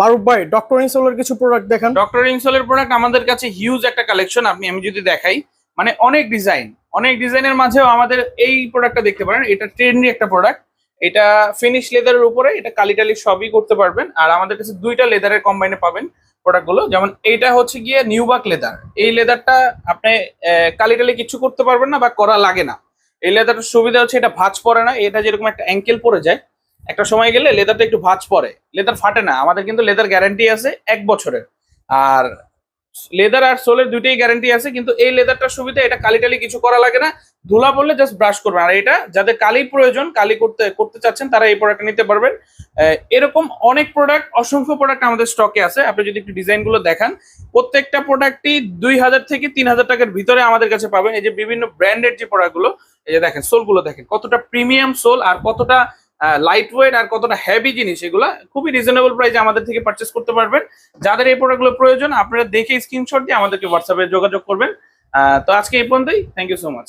মারুফ ভাই, ডক্টর ইনসোলের কিছু প্রোডাক্ট দেখান। ডক্টর ইনসোলের প্রোডাক্ট আমাদের কাছে হিউজ একটা কালেকশন। আমি যদি দেখাই, মানে অনেক ডিজাইনের মাঝেও আমাদের এই প্রোডাক্টটা দেখতে পারেন। এটা ট্রেন্ডি একটা প্রোডাক্ট। এটা ফিনিশ লেদারের উপরে, এটা কালি টালি সবই করতে পারবেন। আর আমাদের কাছে দুইটা লেদারের কম্বাইনে পাবেন প্রোডাক্টগুলো। যেমন এইটা হচ্ছে গিয়ে নিউবাক লেদার। এই লেদারটা আপনি কালি টালি কিছু করতে পারবেন না বা করা লাগে না। এই লেদারটার সুবিধা হচ্ছে এটা ভাঁজ পড়ে না। এটা যেরকম একটা অ্যাঙ্কেল পড়ে যায়, একটা সময় গেলে লেদারটা একটু ভাঁজ পড়ে, লেদার ফাটে না। আমাদের কিন্তু লেদার গ্যারান্টি আছে 1 বছরের। আর লেদার আর সোলের দুইটাই গ্যারান্টি আছে। কিন্তু এই লেদারটার সুবিধা, এটা কালি টালি কিছু করা লাগে না, ধুলা পড়লে জাস্ট ব্রাশ করবেন। আর এটা যাদের কালি প্রয়োজন, কালি করতে করতে চাচ্ছেন, তারা এই প্রোডাক্ট নিতে পারবেন। এরকম অনেক প্রোডাক্ট, অসংখ্য প্রোডাক্ট আমাদের স্টকে আছে। আপনি যদি একটু ডিজাইনগুলো দেখান, প্রত্যেকটা প্রোডাক্টই 2000 থেকে 3000 টাকার ভিতরে আমাদের কাছে পাবেন। এই যে বিভিন্ন ব্র্যান্ডের যে প্রোডাক্টগুলো, এই যে দেখেন সোলগুলো দেখেন কতটা প্রিমিয়াম সোল, আর কতটা লাইট ওয়েট, আর কতটা হেভি জিনিস। এগুলা খুবই রিজনেবল প্রাইসে আমাদের থেকে পারচেস করতে পারবেন। যাদের এই প্রোডাক্টগুলো প্রয়োজন, আপনারা দেখে স্ক্রিনশট দিয়ে আমাদেরকে হোয়াটসঅ্যাপে যোগাযোগ করবেন। তো আজকে এই পর্যন্তই। Thank you so much.